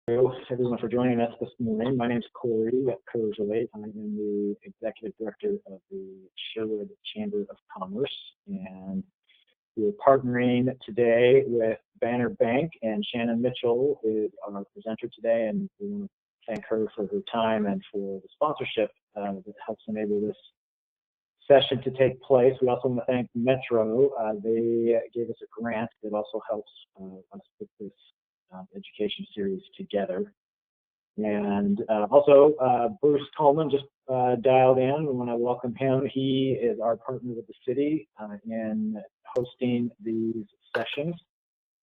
Everyone for joining us this morning. My name is Corey Kurzweit. I am the Executive Director of the Sherwood Chamber of Commerce, and we're partnering today with Banner Bank, and Shannon Mitchell is our presenter today, and we want to thank her for her time and for the sponsorship that helps enable this session to take place. We also want to thank Metro. They gave us a grant that also helps us put this education series together. And also Bruce Coleman just dialed in. We want to welcome him. He is our partner with the city in hosting these sessions.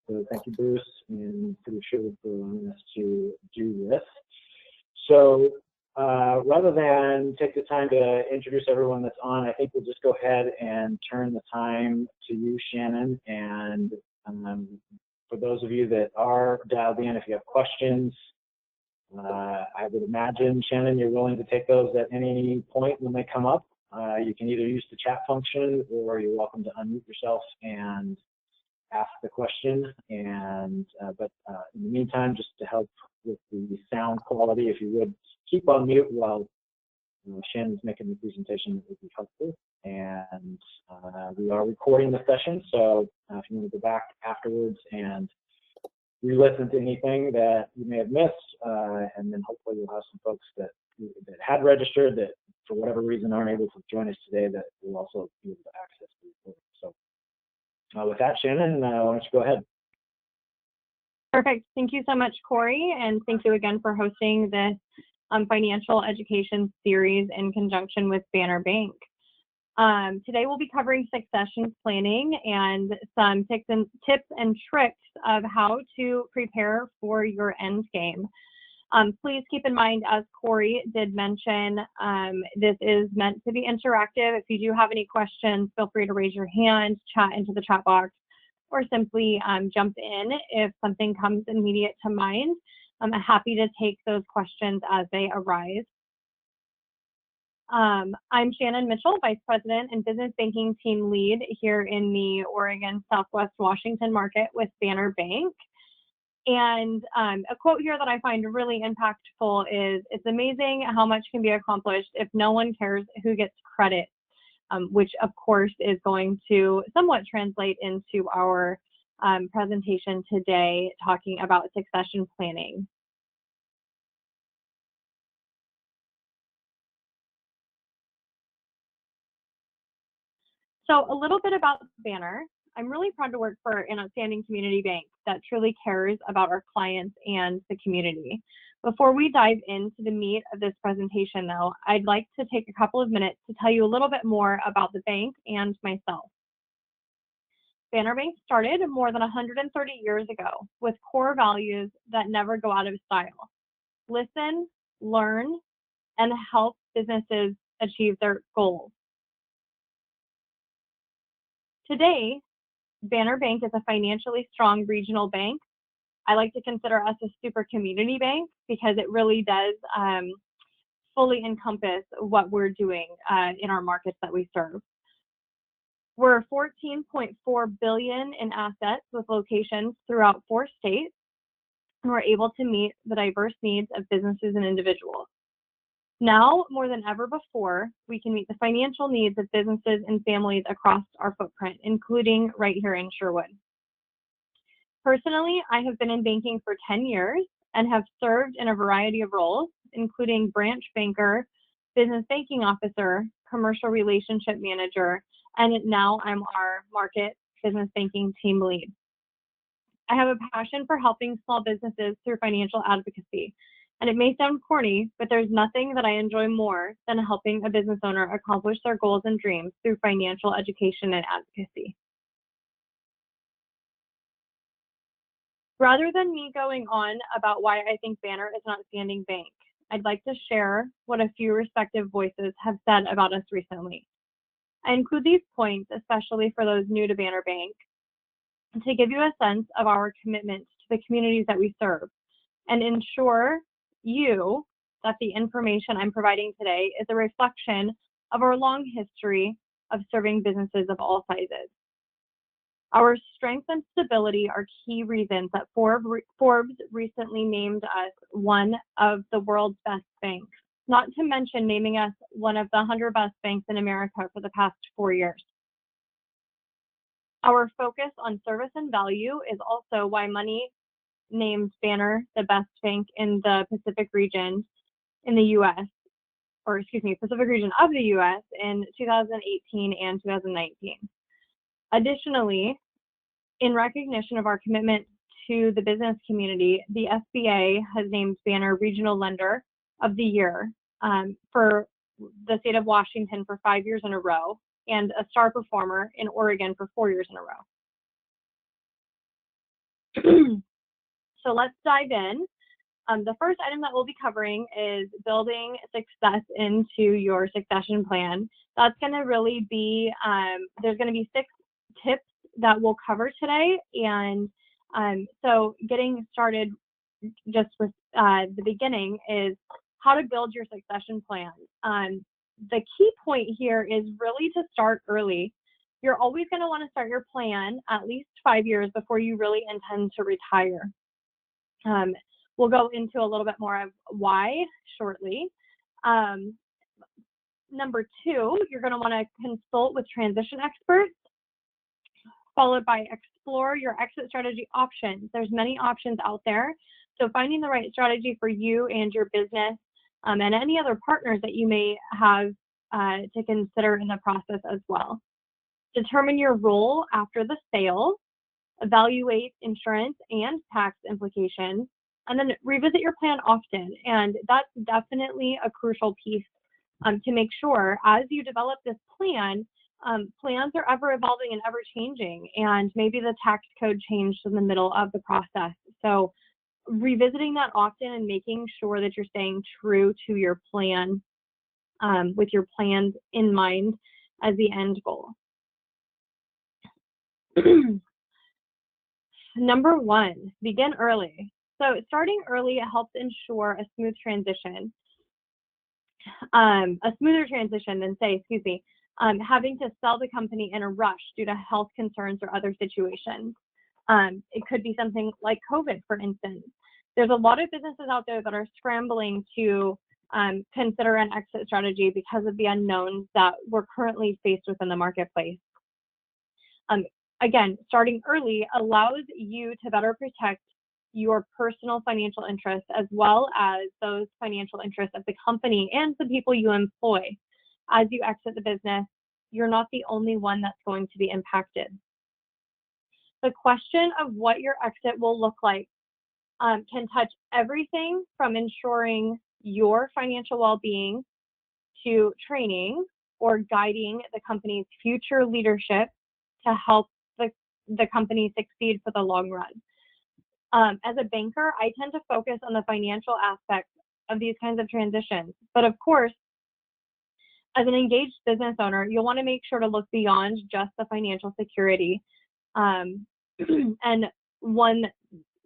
So thank you, Bruce, and City Sherwood for allowing us to do this. So rather than take the time to introduce everyone that's on, I think we'll just go ahead and turn the time to you, Shannon. And for those of you that are dialed in, if you have questions, I would imagine, Shannon, you're willing to take those at any point when they come up. You can either use the chat function, or you're welcome to unmute yourself and ask the question. And but in the meantime, just to help with the sound quality, if you would keep on mute while Shannon's making the presentation, it would be helpful. And we are recording the session, so if you want to go back afterwards and re-listen to anything that you may have missed, and then hopefully we'll have some folks that had registered that for whatever reason aren't able to join us today that will also be able to access the recording. So with that, Shannon, why don't you go ahead? Perfect. Thank you so much, Corey, and thank you again for hosting this financial education series in conjunction with Banner Bank. Today we'll be covering succession planning and some tips and tricks of how to prepare for your end game. Please keep in mind, as Corey did mention, this is meant to be interactive. If you do have any questions, feel free to raise your hand, chat into the chat box, or simply jump in if something comes immediate to mind. I'm happy to take those questions as they arise. I'm Shannon Mitchell, Vice President and Business Banking Team Lead here in the Oregon Southwest Washington market with Banner Bank. And a quote here that I find really impactful is, "It's amazing how much can be accomplished if no one cares who gets credit," which of course is going to somewhat translate into our presentation today, talking about succession planning. So a little bit about Banner. I'm really proud to work for an outstanding community bank that truly cares about our clients and the community. Before we dive into the meat of this presentation, though, I'd like to take a couple of minutes to tell you a little bit more about the bank and myself. Banner Bank started more than 130 years ago with core values that never go out of style: listen, learn, and help businesses achieve their goals. Today, Banner Bank is a financially strong regional bank. I like to consider us a super community bank because it really does fully encompass what we're doing in our markets that we serve. We're $14.4 billion in assets with locations throughout 4 states, and we're able to meet the diverse needs of businesses and individuals. Now, more than ever before, we can meet the financial needs of businesses and families across our footprint, including right here in Sherwood. Personally, I have been in banking for 10 years and have served in a variety of roles, including branch banker, business banking officer, commercial relationship manager, and now I'm our market business banking team lead. I have a passion for helping small businesses through financial advocacy. And it may sound corny, but there's nothing that I enjoy more than helping a business owner accomplish their goals and dreams through financial education and advocacy. Rather than me going on about why I think Banner is an outstanding bank, I'd like to share what a few respective voices have said about us recently. I include these points, especially for those new to Banner Bank, to give you a sense of our commitment to the communities that we serve and ensure that the information I'm providing today is a reflection of our long history of serving businesses of all sizes. Our strength and stability are key reasons that Forbes recently named us one of the world's best banks, not to mention naming us one of the 100 best banks in America for the past 4 years. Our focus on service and value is also why Money named Banner the best bank in the Pacific region in the U.S., or excuse me, Pacific region of the U.S. in 2018 and 2019. Additionally, in recognition of our commitment to the business community, the SBA has named Banner Regional Lender of the Year for the state of Washington for 5 years in a row, and a star performer in Oregon for 4 years in a row. So let's dive in. The first item that we'll be covering is building success into your succession plan. That's going to really be, there's going to be 6 tips that we'll cover today. And so getting started just with the beginning is how to build your succession plan. The key point here is really to start early. You're always going to want to start your plan at least 5 years before you really intend to retire. We'll go into a little bit more of why shortly. Number 2, you're going to want to consult with transition experts, followed by explore your exit strategy options. There's many options out there, so finding the right strategy for you and your business and any other partners that you may have to consider in the process as well. Determine your role after the sale, evaluate insurance and tax implications, and then revisit your plan often. And that's definitely a crucial piece to make sure as you develop this plan, plans are ever evolving and ever changing, and maybe the tax code changed in the middle of the process. So revisiting that often and making sure that you're staying true to your plan with your plans in mind as the end goal. Number 1, begin early. So starting early helps ensure a smooth transition, a smoother transition than having to sell the company in a rush due to health concerns or other situations. It could be something like COVID, for instance. There's a lot of businesses out there that are scrambling to consider an exit strategy because of the unknowns that we're currently faced with in the marketplace. Again, starting early allows you to better protect your personal financial interests as well as those financial interests of the company and the people you employ. As you exit the business, you're not the only one that's going to be impacted. The question of what your exit will look like can touch everything from ensuring your financial well-being to training or guiding the company's future leadership to help the company succeed for the long run. As a banker, I tend to focus on the financial aspects of these kinds of transitions. But of course, as an engaged business owner, you'll want to make sure to look beyond just the financial security. And one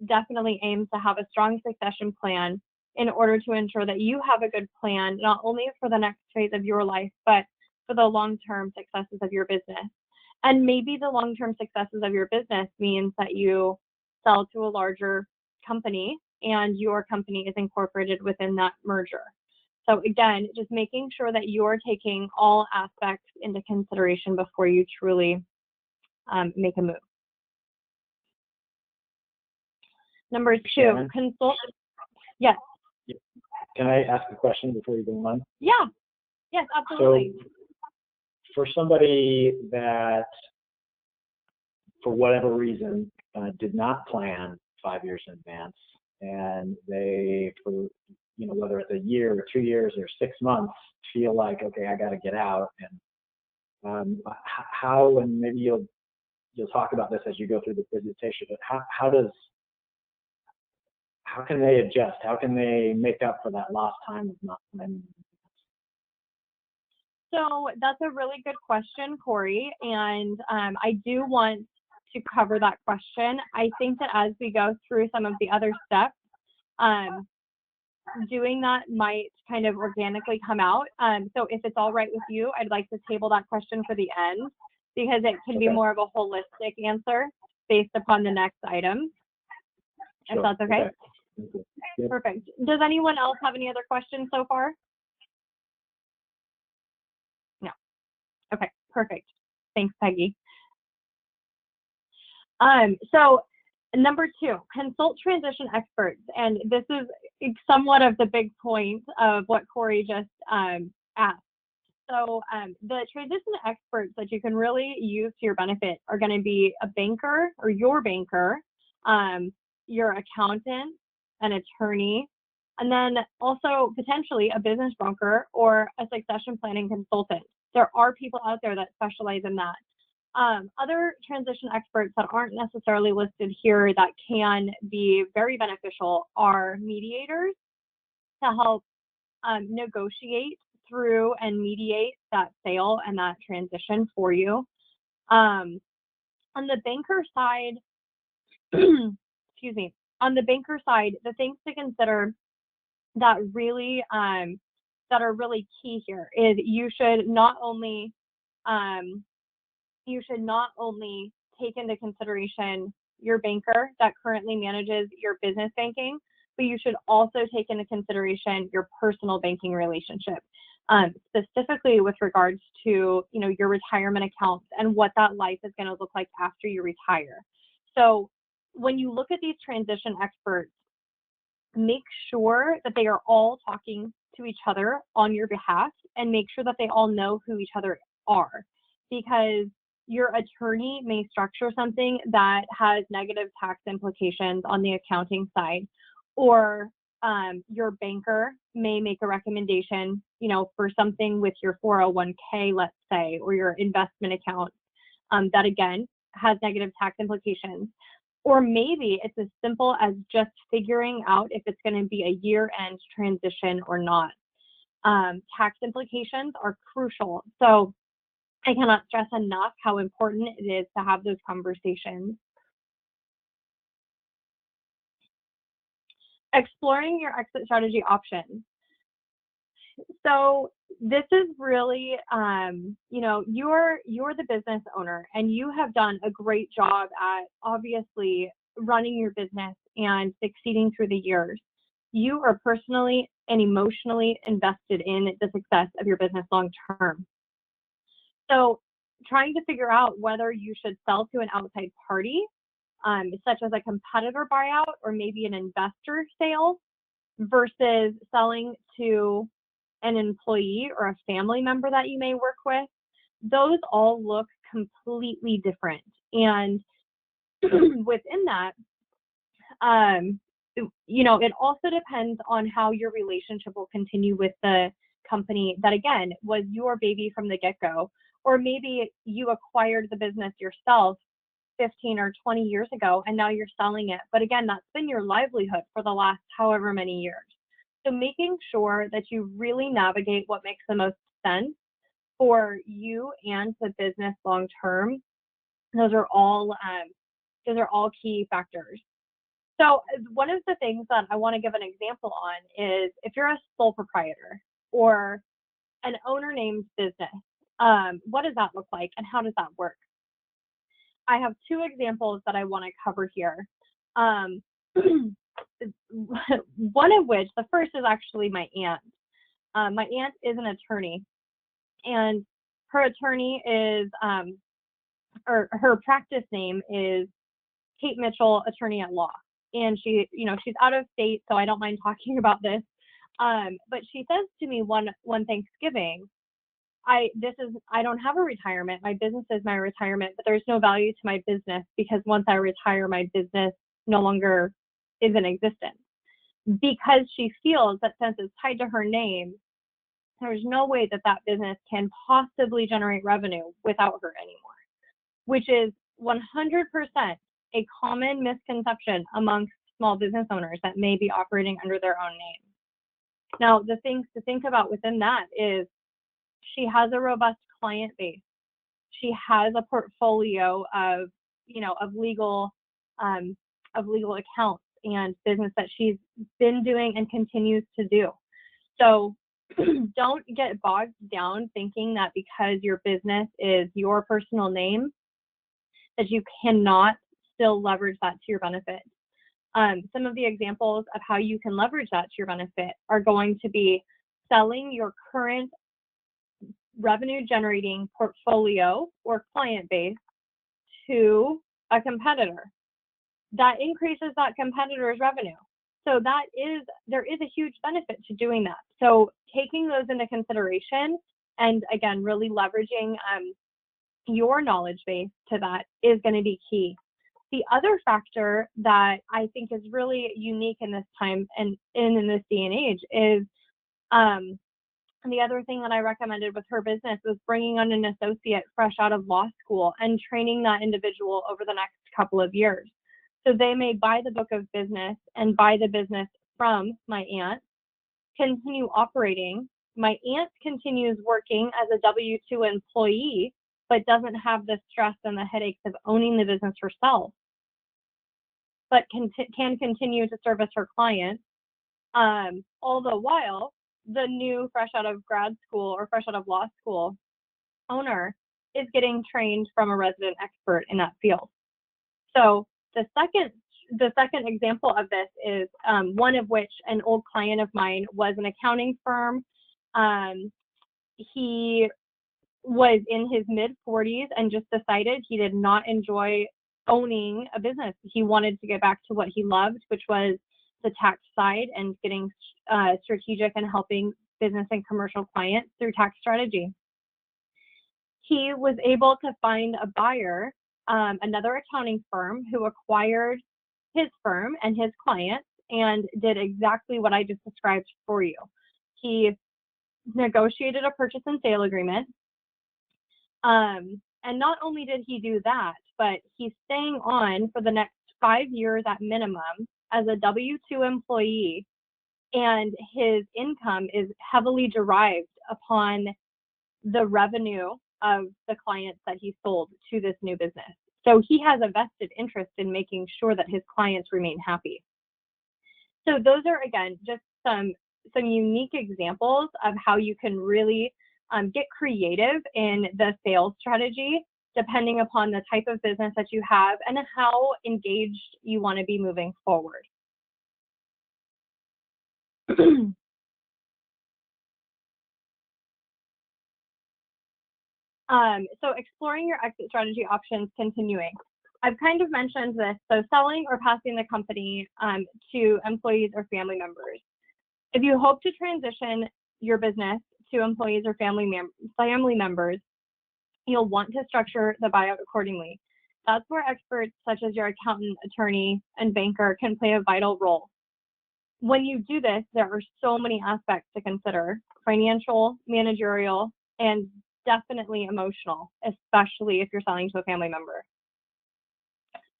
definitely aims to have a strong succession plan in order to ensure that you have a good plan, not only for the next phase of your life, but for the long-term successes of your business. And maybe the long-term successes of your business means that you sell to a larger company and your company is incorporated within that merger. So again, just making sure that you're taking all aspects into consideration before you truly make a move. Number 2, Shannon? consult. Yes. Can I ask a question before you go on? Yeah. Yes, absolutely. So for somebody that, for whatever reason, did not plan 5 years in advance, and they, for whether it's a year or 2 years or 6 months, feel like, okay, I got to get out, and how, and maybe you'll talk about this as you go through the presentation, but how can they adjust? How can they make up for that lost time of not planning? So that's a really good question, Corey, and I do want to cover that question. I think that as we go through some of the other steps, doing that might kind of organically come out. So if it's all right with you, I'd like to table that question for the end. because it can be more of a holistic answer based upon the next item, if that's okay. Yep. Perfect. Does anyone else have any other questions so far? No. Okay, perfect. Thanks, Peggy. So number 2, consult transition experts. And this is somewhat of the big point of what Corey just asked. So the transition experts that you can really use to your benefit are going to be a banker or your banker, your accountant, an attorney, and then also potentially a business broker or a succession planning consultant. There are people out there that specialize in that. Other transition experts that aren't necessarily listed here that can be very beneficial are mediators to help negotiate through and mediate that sale and that transition for you. On the banker side, excuse me, on the banker side, the things to consider that really that are really key here is you should not only take into consideration your banker that currently manages your business banking, but you should also take into consideration your personal banking relationship, specifically with regards to your retirement accounts and what that life is going to look like after you retire. So when you look at these transition experts, make sure that they are all talking to each other on your behalf and make sure that they all know who each other are, because your attorney may structure something that has negative tax implications on the accounting side, or your banker may make a recommendation, for something with your 401k, let's say, or your investment account that again has negative tax implications. Or maybe it's as simple as just figuring out if it's going to be a year-end transition or not. Tax implications are crucial. So I cannot stress enough how important it is to have those conversations. Exploring your exit strategy options. So this is really, you're the business owner and you have done a great job at obviously running your business and succeeding through the years. You are personally and emotionally invested in the success of your business long term. So trying to figure out whether you should sell to an outside party, such as a competitor buyout or maybe an investor sale, versus selling to an employee or a family member that you may work with, those all look completely different. And within that, it also depends on how your relationship will continue with the company that, again, was your baby from the get-go. Or maybe you acquired the business yourself 15 or 20 years ago, and now you're selling it. But again, that's been your livelihood for the last however many years. So making sure that you really navigate what makes the most sense for you and the business long term, those are all key factors. So one of the things that I want to give an example on is if you're a sole proprietor or an owner-named business, what does that look like and how does that work? I have 2 examples that I want to cover here. One of which, the first is actually my aunt. My aunt is an attorney, and her attorney is, or her practice name is Kate Mitchell, Attorney at Law. And she's out of state, so I don't mind talking about this. But she says to me one Thanksgiving, I don't have a retirement. My business is my retirement, but there's no value to my business because once I retire, my business no longer is in existence. Because she feels that since it's tied to her name, there's no way that business can possibly generate revenue without her anymore, which is 100% a common misconception amongst small business owners that may be operating under their own name. Now, the things to think about within that is she has a robust client base. She has a portfolio of legal accounts and business that she's been doing and continues to do. So Don't get bogged down thinking that because your business is your personal name, that you cannot still leverage that to your benefit. Some of the examples of how you can leverage that to your benefit are going to be selling your current revenue generating portfolio or client base to a competitor. That increases that competitor's revenue. So there is a huge benefit to doing that. So taking those into consideration and again, really leveraging your knowledge base to that is going to be key. The other factor that I think is really unique in this time and in this day and age is the other thing that I recommended with her business was bringing on an associate fresh out of law school and training that individual over the next couple of years. So they may buy the book of business and buy the business from my aunt, continue operating. My aunt continues working as a W-2 employee, but doesn't have the stress and the headaches of owning the business herself, but can continue to service her clients. All the while, the new fresh out of grad school or fresh out of law school owner is getting trained from a resident expert in that field. So the second example of this is one of which an old client of mine was an accounting firm. He was in his mid-40s and just decided he did not enjoy owning a business. He wanted to get back to what he loved, which was the tax side and getting strategic and helping business and commercial clients through tax strategy. He was able to find a buyer, another accounting firm, who acquired his firm and his clients and did exactly what I just described for you. He negotiated a purchase and sale agreement. And not only did he do that, but he's staying on for the next 5 years at minimum as a W-2 employee, and his income is heavily derived upon the revenue of the clients that he sold to this new business. So he has a vested interest in making sure that his clients remain happy. So those are, again, just some unique examples of how you can really get creative in the sales strategy, depending upon the type of business that you have and how engaged you want to be moving forward. So exploring your exit strategy options, continuing. I've kind of mentioned this, so selling or passing the company to employees or family members. If you hope to transition your business to employees or family members, you'll want to structure the buyout accordingly. That's where experts such as your accountant, attorney, and banker can play a vital role. When you do this, there are so many aspects to consider: financial, managerial, and definitely emotional, especially if you're selling to a family member.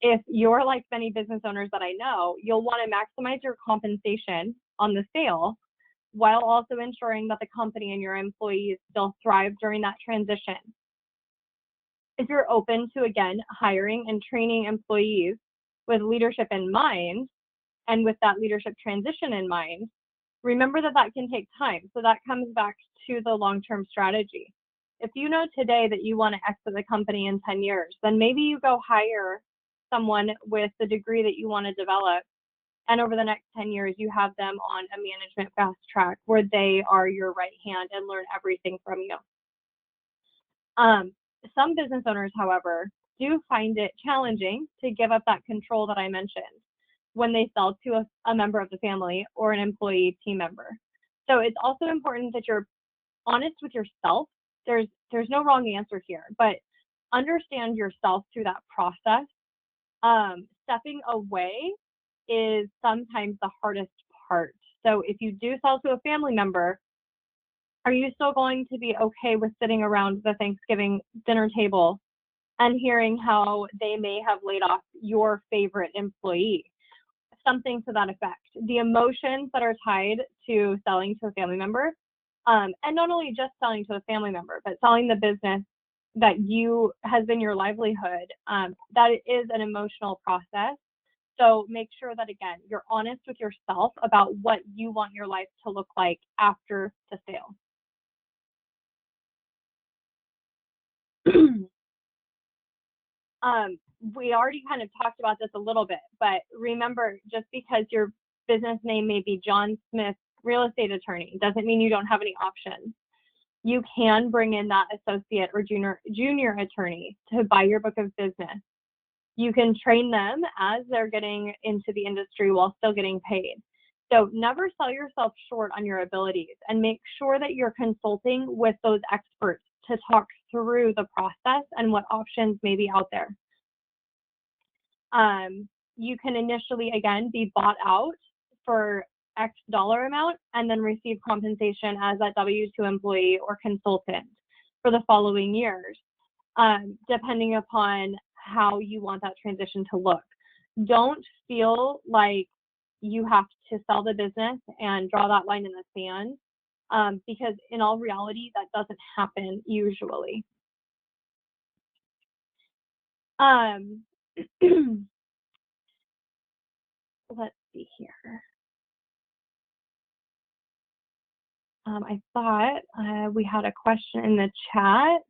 If you're like many business owners that I know, you'll want to maximize your compensation on the sale while also ensuring that the company and your employees still thrive during that transition. If you're open to, again, hiring and training employees with leadership in mind and with that leadership transition in mind, remember that that can take time. So that comes back to the long-term strategy. If you know today that you want to exit the company in 10 years, then maybe you go hire someone with the degree that you want to develop, and over the next 10 years, you have them on a management fast track where they are your right hand and learn everything from you. Some business owners, however, do find it challenging to give up that control that I mentioned when they sell to a member of the family or an employee team member. So it's also important that you're honest with yourself. There's no wrong answer here, but understand yourself through that process. Stepping away is sometimes the hardest part. So if you do sell to a family member, are you still going to be okay with sitting around the Thanksgiving dinner table and hearing how they may have laid off your favorite employee? Something to that effect. The emotions that are tied to selling to a family member, and not only just selling to a family member, but selling the business that has been your livelihood, that is an emotional process. So make sure that, again, you're honest with yourself about what you want your life to look like after the sale. We already kind of talked about this a little bit, but remember, just because your business name may be John Smith Real Estate Attorney doesn't mean you don't have any options. You can bring in that associate or junior attorney to buy your book of business. You can train them as they're getting into the industry while still getting paid. So never sell yourself short on your abilities, and make sure that you're consulting with those experts to talk through the process and what options may be out there. You can initially, again, be bought out for X dollar amount and then receive compensation as a W-2 employee or consultant for the following years, depending upon how you want that transition to look. Don't feel like you have to sell the business and draw that line in the sand, because in all reality, that doesn't happen usually. Let's see here. I thought we had a question in the chat.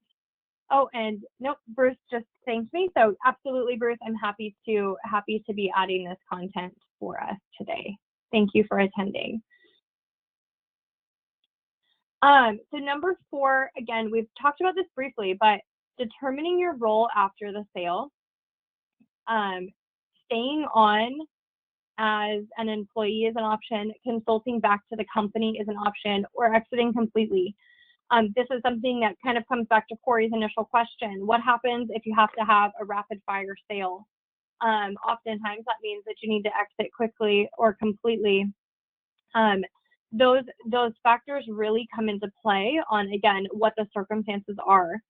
Oh, and nope, Bruce just thanked me. So absolutely, Bruce, I'm happy to be adding this content for us today. Thank you for attending. So number 4, again, we've talked about this briefly, but determining your role after the sale, staying on as an employee is an option, consulting back to the company is an option, or exiting completely. This is something that kind of comes back to Corey's initial question. What happens if you have to have a rapid fire sale? Oftentimes that means that you need to exit quickly or completely. Those factors really come into play on, again, what the circumstances are,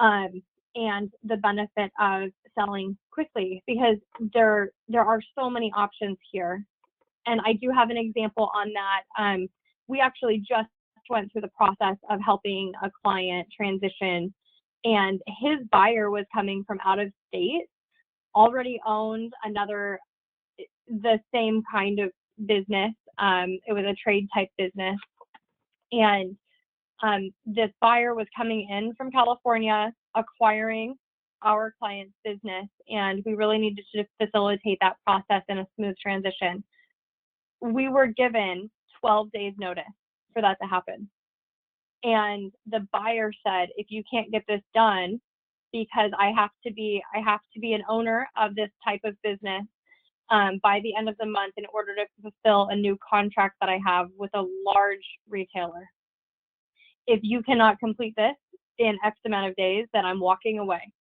and the benefit of selling quickly, because there are so many options here. And I do have an example on that. We actually just went through the process of helping a client transition, and his buyer was coming from out of state, already owned the same kind of business. It was a trade type business, and this buyer was coming in from California, acquiring our client's business, and we really needed to facilitate that process in a smooth transition. We were given 12 days notice for that to happen. And the buyer said, if you can't get this done, because I have to be an owner of this type of business by the end of the month in order to fulfill a new contract that I have with a large retailer. If you cannot complete this in X amount of days, then I'm walking away.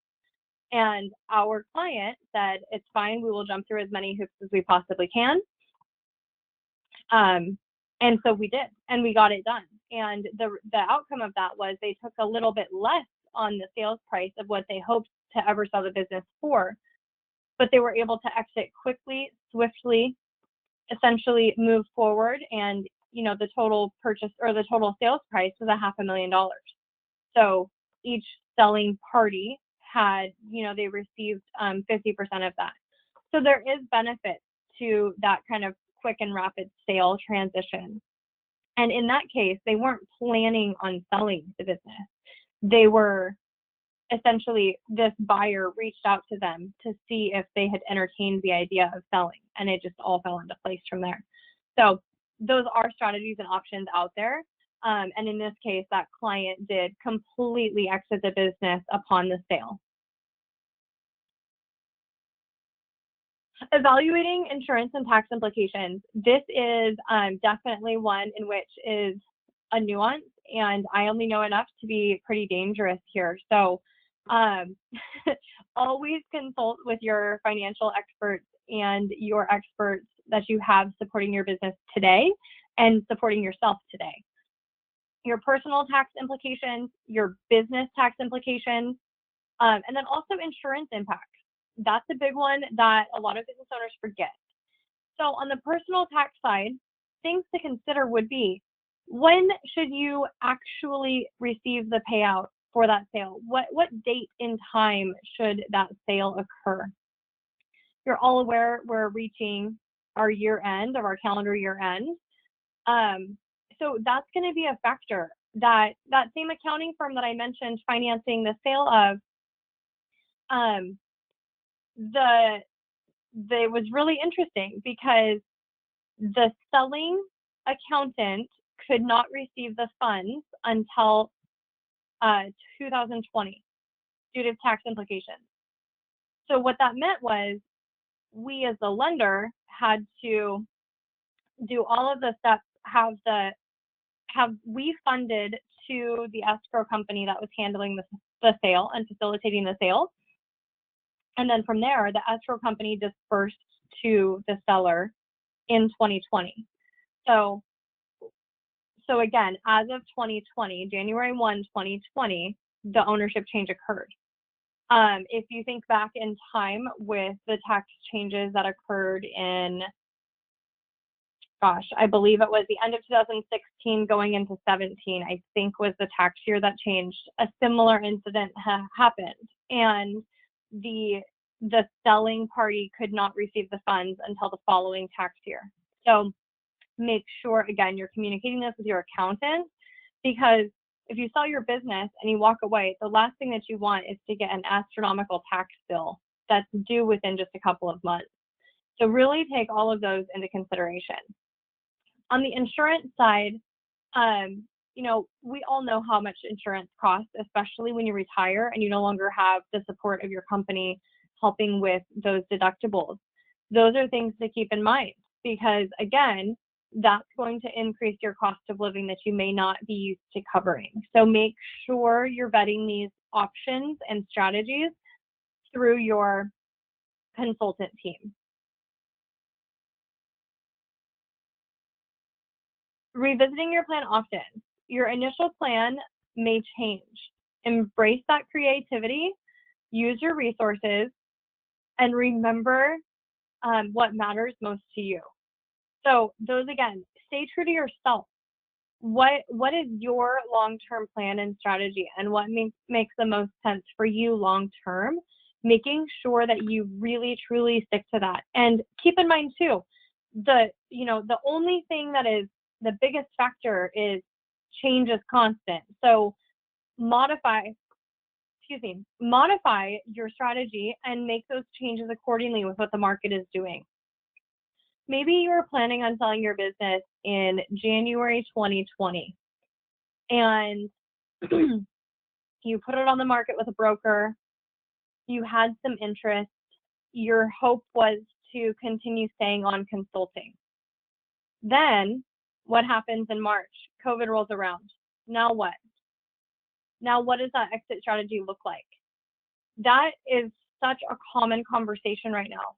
And our client said, it's fine, we will jump through as many hoops as we possibly can. And so we did, and we got it done. And the outcome of that was they took a little bit less on the sales price of what they hoped to ever sell the business for, but they were able to exit quickly, swiftly, essentially move forward, and the total purchase or the total sales price was $500,000. So each selling party had, they received 50% of that. So there is benefit to that kind of quick and rapid sale transition. And in that case, they weren't planning on selling the business. They were essentially, this buyer reached out to them to see if they had entertained the idea of selling, and it just all fell into place from there. So those are strategies and options out there. And in this case, that client did completely exit the business upon the sale. Evaluating insurance and tax implications. This is definitely one in which is a nuance, and I only know enough to be pretty dangerous here. So always consult with your financial experts and your experts that you have supporting your business today and supporting yourself today. Your personal tax implications, your business tax implications, and then also insurance impacts. That's a big one that a lot of business owners forget. So on the personal tax side, things to consider would be, when should you actually receive the payout for that sale? What date in time should that sale occur? you're all aware we're reaching our year end of our calendar year end. So that's going to be a factor. That same accounting firm that I mentioned financing the sale of, it was really interesting because the selling accountant could not receive the funds until 2020 due to tax implications. So what that meant was we as the lender had to do all of the steps, have we funded to the escrow company that was handling the sale and facilitating the sale. And then from there, the escrow company dispersed to the seller in 2020. So again, as of 2020, January 1, 2020, the ownership change occurred. If you think back in time with the tax changes that occurred in, I believe it was the end of 2016 going into 17, I think was the tax year that changed. A similar incident happened, and the selling party could not receive the funds until the following tax year. So make sure, again, you're communicating this with your accountant, because if you sell your business and you walk away, the last thing that you want is to get an astronomical tax bill that's due within just a couple of months. So really take all of those into consideration. On the insurance side, we all know how much insurance costs, especially when you retire and you no longer have the support of your company helping with those deductibles. Those are things to keep in mind, because again, that's going to increase your cost of living that you may not be used to covering. So make sure you're vetting these options and strategies through your consultant team. Revisiting your plan often. Your initial plan may change. Embrace that creativity, use your resources, and remember what matters most to you. So those, again, stay true to yourself. What is your long-term plan and strategy, and what makes the most sense for you long-term? Making sure that you really, truly stick to that. And keep in mind too, the only thing that is the biggest factor is change is constant. So modify your strategy and make those changes accordingly with what the market is doing. Maybe you were planning on selling your business in January 2020, and you put it on the market with a broker. You had some interest. Your hope was to continue staying on consulting. Then what happens in March? COVID rolls around. Now what? Now what does that exit strategy look like? That is such a common conversation right now.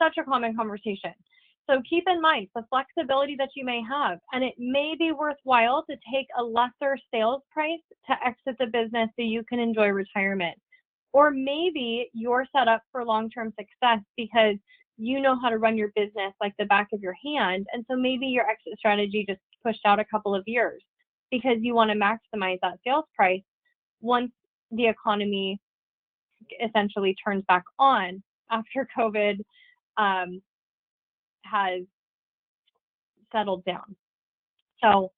Such a common conversation. So keep in mind the flexibility that you may have, and it may be worthwhile to take a lesser sales price to exit the business so you can enjoy retirement. Or maybe you're set up for long-term success because you know how to run your business like the back of your hand, and so maybe your exit strategy just pushed out a couple of years because you want to maximize that sales price once the economy essentially turns back on after COVID has settled down. So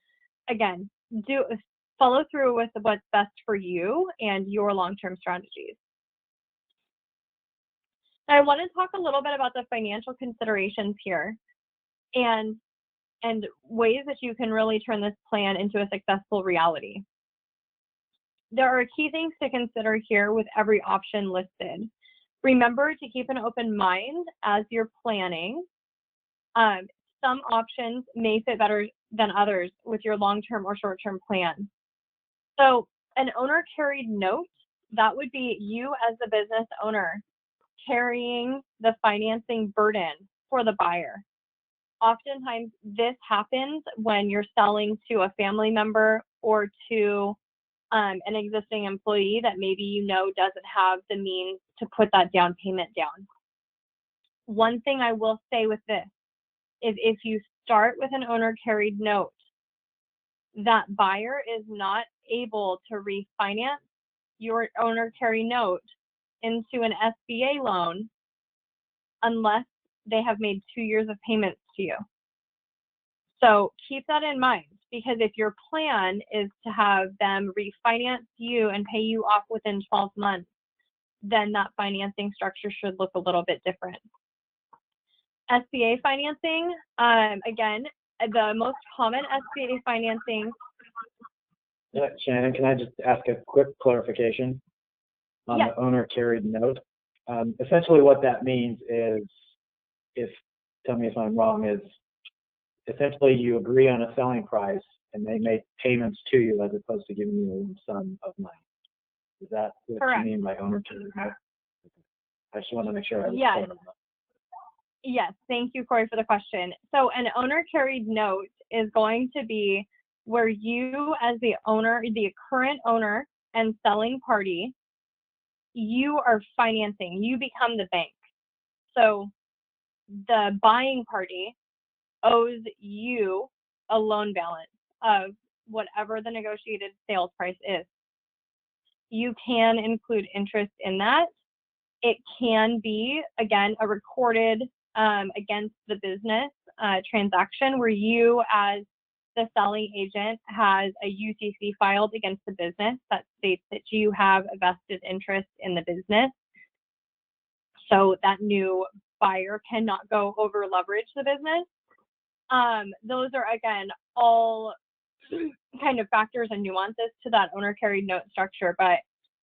again, follow through with what's best for you and your long-term strategies. Now, I want to talk a little bit about the financial considerations here and ways that you can really turn this plan into a successful reality. There are key things to consider here with every option listed. Remember to keep an open mind as you're planning. Some options may fit better than others with your long-term or short-term plan. So an owner carried note, that would be you as the business owner carrying the financing burden for the buyer. Oftentimes this happens when you're selling to a family member or to an existing employee that maybe doesn't have the means to put that down payment down. One thing I will say with this is if you start with an owner carried note, that buyer is not able to refinance your owner carry note into an SBA loan unless they have made 2 years of payments to you. So keep that in mind, because if your plan is to have them refinance you and pay you off within 12 months, then that financing structure should look a little bit different. SBA financing, again, the most common SBA financing. Shannon, can I just ask a quick clarification on Yes. the owner carried note? Essentially what that means is, tell me if I'm wrong, is essentially you agree on a selling price and they make payments to you as opposed to giving you a lump sum of money. Is that what Correct. you mean by owner carried note? I just want to make sure I was Yes. clear on that. Yes, thank you, Corey, for the question. So an owner carried note is going to be where you as the owner, the current owner and selling party, you are financing, you become the bank. So the buying party owes you a loan balance of whatever the negotiated sales price is. You can include interest in that. It can be, again, a recorded against the business transaction where you as the selling agent has a UCC filed against the business that states that you have a vested interest in the business. So that new buyer cannot go over leverage the business. Those are, again, all kind of factors and nuances to that owner carried note structure. But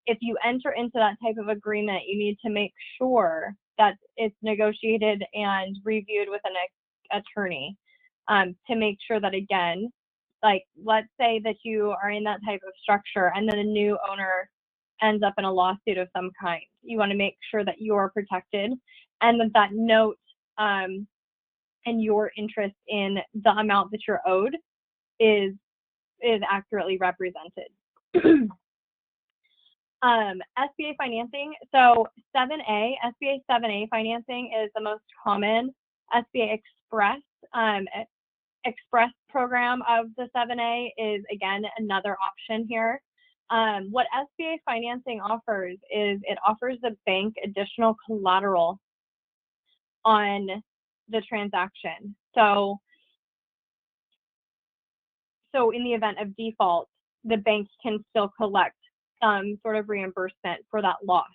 if you enter into that type of agreement, you need to make sure that it's negotiated and reviewed with an attorney to make sure that, again, like let's say that you are in that type of structure and then a new owner ends up in a lawsuit of some kind. You want to make sure that you are protected and that that note and your interest in the amount that you're owed is accurately represented. SBA financing. So 7A, SBA 7A financing is the most common. SBA Express program of the 7A is, again, another option here. What SBA financing offers is it offers the bank additional collateral on the transaction. So in the event of default, the bank can still collect some sort of reimbursement for that loss.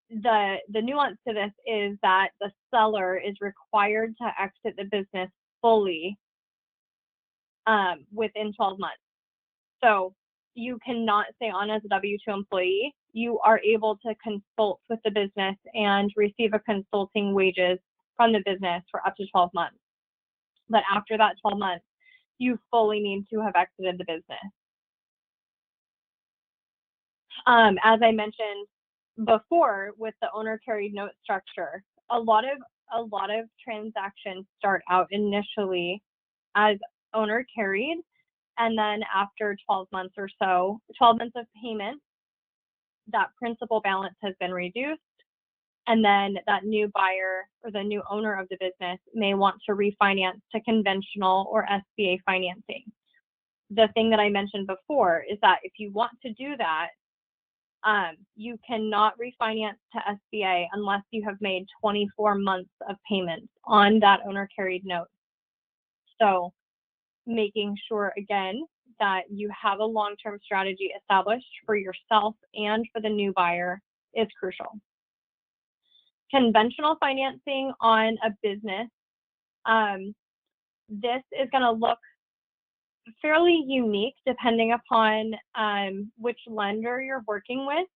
The nuance to this is that the seller is required to exit the business fully within 12 months. So you cannot stay on as a W-2 employee. You are able to consult with the business and receive a consulting wages from the business for up to 12 months. But after that 12 months, you fully need to have exited the business. As I mentioned before, with the owner carried note structure, a lot of transactions start out initially as owner carried, and then after 12 months or so, 12 months of payment, that principal balance has been reduced, and then that new buyer or the new owner of the business may want to refinance to conventional or SBA financing. The thing that I mentioned before is that if you want to do that, you cannot refinance to SBA unless you have made 24 months of payments on that owner carried note. So making sure, again, that you have a long-term strategy established for yourself and for the new buyer is crucial. Conventional financing on a business, this is going to look fairly unique depending upon which lender you're working with.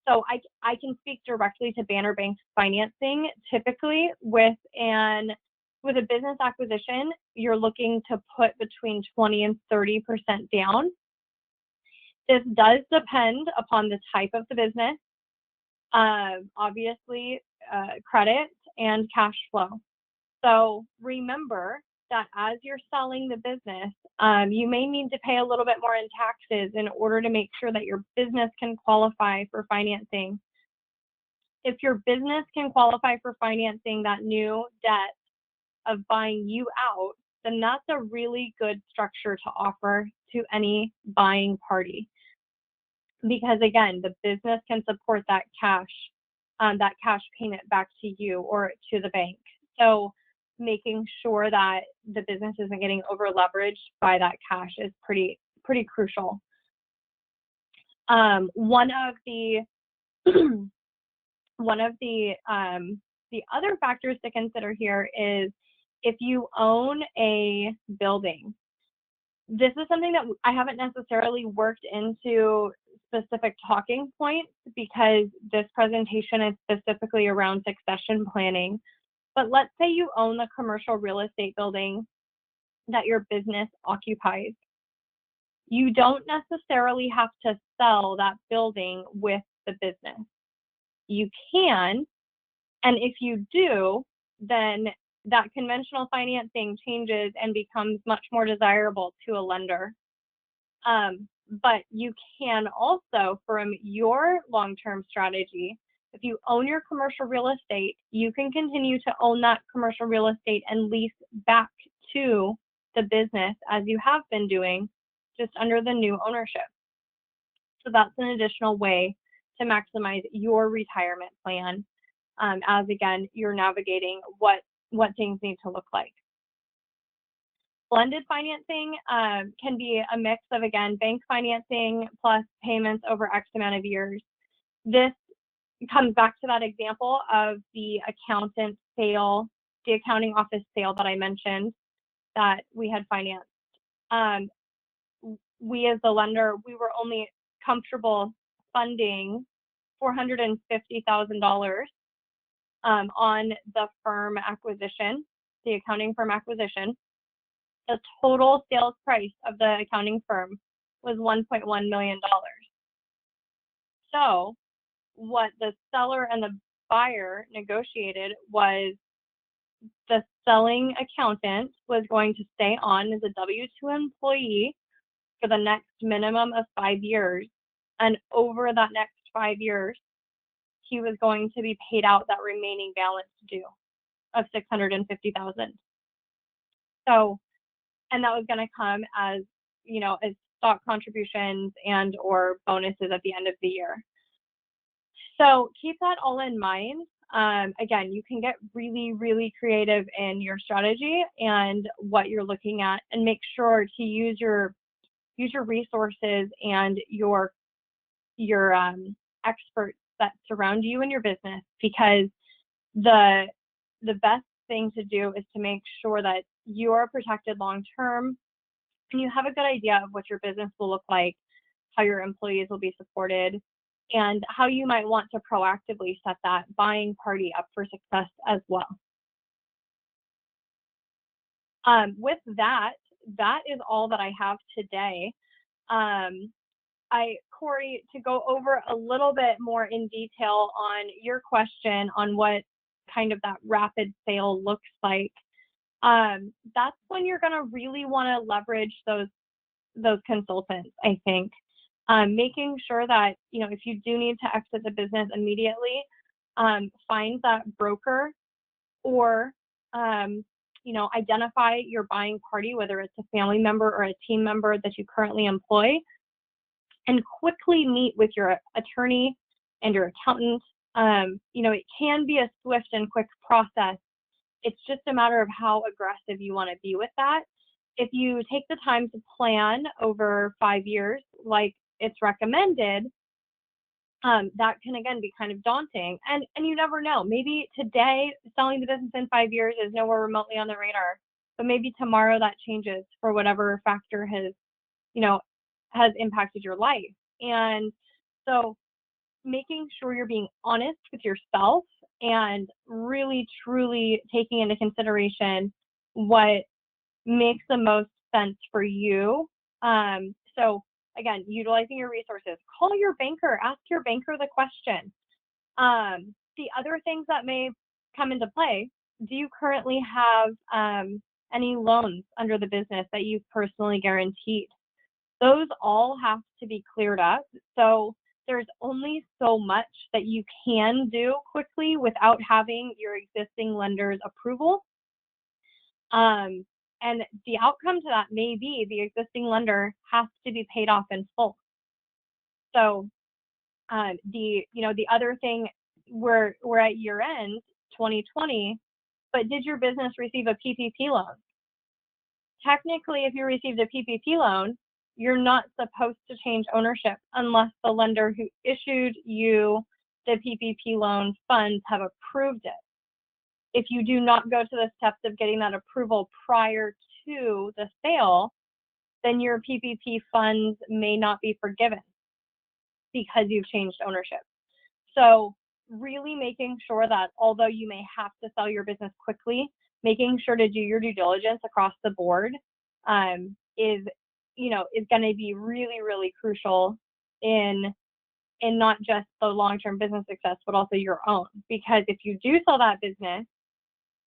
So I can speak directly to Banner Bank's financing. Typically with a business acquisition, you're looking to put between 20 and 30% down. This does depend upon the type of the business, obviously credit and cash flow. So remember that as you're selling the business, you may need to pay a little bit more in taxes in order to make sure that your business can qualify for financing. If your business can qualify for financing that new debt of buying you out, then that's a really good structure to offer to any buying party. Because again, the business can support that cash that cash payment back to you or to the bank. So making sure that the business isn't getting over leveraged by that cash is pretty crucial. One of the other factors to consider here is if you own a building. This is something that I haven't necessarily worked into specific talking points because this presentation is specifically around succession planning. But let's say you own the commercial real estate building that your business occupies. You don't necessarily have to sell that building with the business. You can, and if you do, then that conventional financing changes and becomes much more desirable to a lender. But you can also, from your long-term strategy, if you own your commercial real estate, you can continue to own that commercial real estate and lease back to the business as you have been doing, just under the new ownership. So that's an additional way to maximize your retirement plan, as again, you're navigating what things need to look like. Blended financing can be a mix of, again, bank financing plus payments over X amount of years. This comes back to that example of the accountant sale, the accounting office sale that I mentioned that we had financed. We as the lender, we were only comfortable funding $450,000 on the firm acquisition, the accounting firm acquisition. The total sales price of the accounting firm was $1.1 million. So what the seller and the buyer negotiated was the selling accountant was going to stay on as a W-2 employee for the next minimum of 5 years. And over that next 5 years, he was going to be paid out that remaining balance due of $650,000. So, and that was going to come as, you know, as stock contributions and or bonuses at the end of the year. So keep that all in mind. Again, you can get really, really creative in your strategy and what you're looking at, and make sure to use your resources and your experts that surround you in your business, because the best thing to do is to make sure that you are protected long term and you have a good idea of what your business will look like, how your employees will be supported, and how you might want to proactively set that buying party up for success as well. With that is all that I have today. Corey, to go over a little bit more in detail on your question on what kind of that rapid sale looks like, that's when you're going to really want to leverage those consultants, I think. Making sure that, you know, if you do need to exit the business immediately, find that broker, or you know, identify your buying party, whether it's a family member or a team member that you currently employ, and quickly meet with your attorney and your accountant. You know, it can be a swift and quick process. It's just a matter of how aggressive you want to be with that. If you take the time to plan over 5 years, like it's recommended, that can again be kind of daunting. And you never know. Maybe today selling the business in 5 years is nowhere remotely on the radar, but maybe tomorrow that changes for whatever factor has impacted your life. And so making sure you're being honest with yourself and really truly taking into consideration what makes the most sense for you. So again, utilizing your resources, call your banker, ask your banker the question. The other things that may come into play: do you currently have any loans under the business that you've personally guaranteed? Those all have to be cleared up. So there's only so much that you can do quickly without having your existing lender's approval. And the outcome to that may be the existing lender has to be paid off in full. So the other thing we're at year end 2020, but did your business receive a PPP loan? Technically, if you received a PPP loan, you're not supposed to change ownership unless the lender who issued you the PPP loan funds have approved it. If you do not go to the steps of getting that approval prior to the sale, then your PPP funds may not be forgiven because you've changed ownership. So really making sure that although you may have to sell your business quickly, making sure to do your due diligence across the board is going to be really, really crucial in not just the long-term business success, but also your own. Because if you do sell that business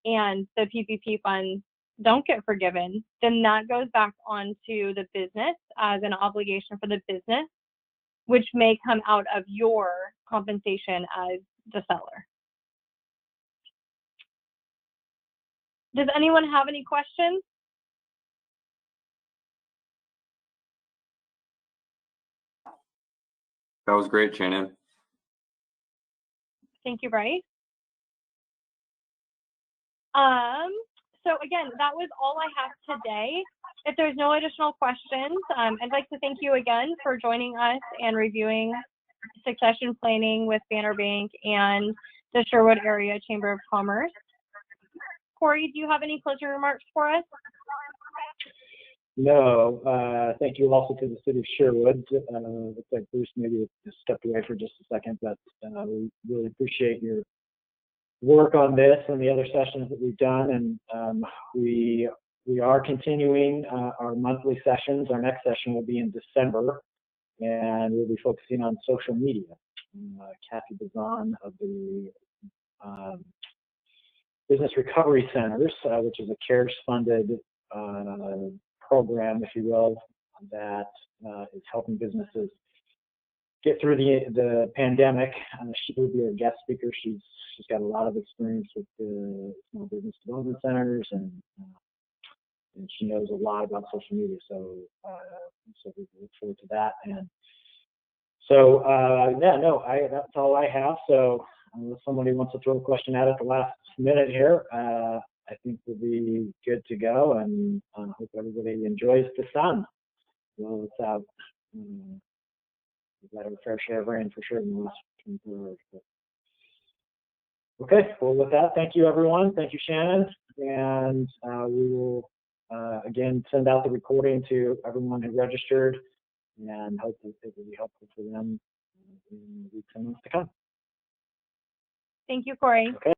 and the PPP funds don't get forgiven, then that goes back onto the business as an obligation for the business, which may come out of your compensation as the seller. Does anyone have any questions? That was great, Shannon. Thank you, Bryce. So again, that was all I have today. If there's no additional questions, I'd like to thank you again for joining us and reviewing succession planning with Banner Bank and the Sherwood Area Chamber of Commerce. Corey, do you have any closing remarks for us? No, thank you also to the city of Sherwood. Looks like Bruce maybe just stepped away for just a second, but we really appreciate your work on this and the other sessions that we've done. And we are continuing our monthly sessions. Our next session will be in December, and we'll be focusing on social media. Kathy Bazan of the Business Recovery Centers, which is a CARES-funded program, if you will, that is helping businesses get through the pandemic. She will be our guest speaker. She's got a lot of experience with the small business development centers, and she knows a lot about social media. So we look forward to that. And so that's all I have. So unless somebody wants to throw a question out at the last minute here, I think we'll be good to go, and hope everybody enjoys the sun. Well, it's out. We've had a fair share of rain for sure in the last 24 hours. But. Okay, well, with that, thank you, everyone. Thank you, Shannon. And we will, again, send out the recording to everyone who registered, and hope that it will be helpful for them in the weeks and months to come. Thank you, Corey. Okay.